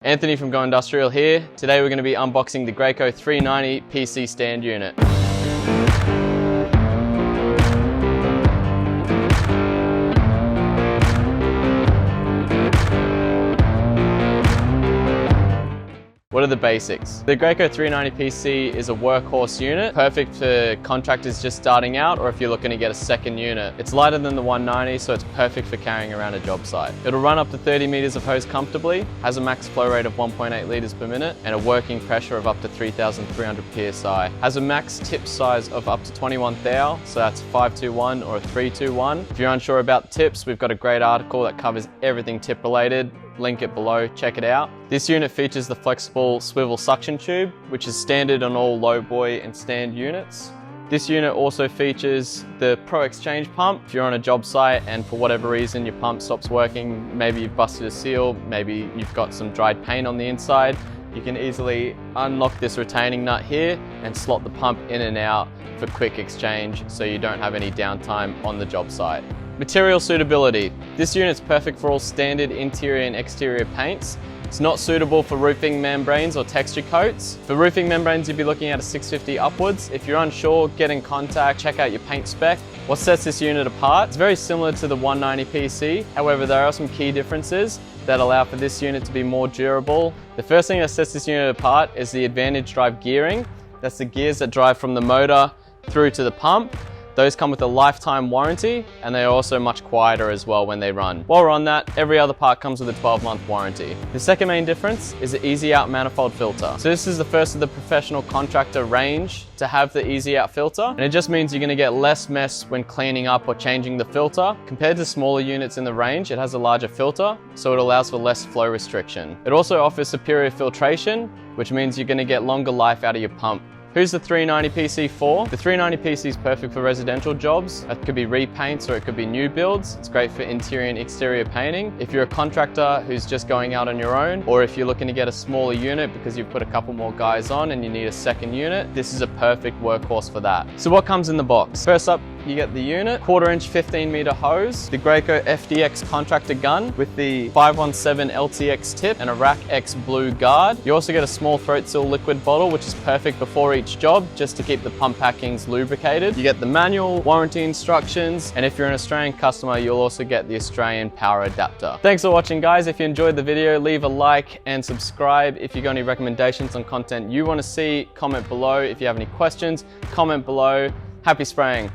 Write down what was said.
Anthony from Go Industrial here. Today we're going to be unboxing the Graco 390 PC stand unit. What are the basics? The Graco 390 PC is a workhorse unit, perfect for contractors just starting out or if you're looking to get a second unit. It's lighter than the 190, so it's perfect for carrying around a job site. It'll run up to 30 meters of hose comfortably, has a max flow rate of 1.8 liters per minute, and a working pressure of up to 3,300 psi. Has a max tip size of up to 21 thou, so that's 521 or a 321. If you're unsure about tips, we've got a great article that covers everything tip related. Link it below, check it out. This unit features the flexible swivel suction tube, which is standard on all lowboy and stand units. This unit also features the Pro Exchange pump. If you're on a job site and for whatever reason your pump stops working, maybe you've busted a seal, maybe you've got some dried paint on the inside, you can easily unlock this retaining nut here and slot the pump in and out for quick exchange so you don't have any downtime on the job site. Material suitability. This unit's perfect for all standard interior and exterior paints. It's not suitable for roofing membranes or texture coats. For roofing membranes, you'd be looking at a 650 upwards. If you're unsure, get in contact, check out your paint spec. What sets this unit apart? It's very similar to the 190 PC. However, there are some key differences that allow for this unit to be more durable. The first thing that sets this unit apart is the Advantage Drive gearing. That's the gears that drive from the motor through to the pump. Those come with a lifetime warranty and they are also much quieter as well when they run. While we're on that, every other part comes with a 12-month warranty. The second main difference is the Easy Out manifold filter. So this is the first of the professional contractor range to have the Easy Out filter, and it just means you're going to get less mess when cleaning up or changing the filter. Compared to smaller units in the range, it has a larger filter, so it allows for less flow restriction. It also offers superior filtration, which means you're going to get longer life out of your pump. Who's the 390 PC for? The 390 PC is perfect for residential jobs. It could be repaints or it could be new builds. It's great for interior and exterior painting. If you're a contractor who's just going out on your own, or if you're looking to get a smaller unit because you've put a couple more guys on and you need a second unit, this is a perfect workhorse for that. So what comes in the box? First up, you get the unit, 1/4 inch 15 meter hose, the Graco FDX contractor gun with the 517 LTX tip and a Rack X blue guard. You also get a small throat seal liquid bottle, which is perfect before each job just to keep the pump packings lubricated. You get the manual, warranty instructions, and if you're an Australian customer, you'll also get the Australian power adapter. Thanks for watching, guys. If you enjoyed the video, leave a like and subscribe. If you got any recommendations on content you want to see, comment below. If you have any questions, comment below. Happy spraying.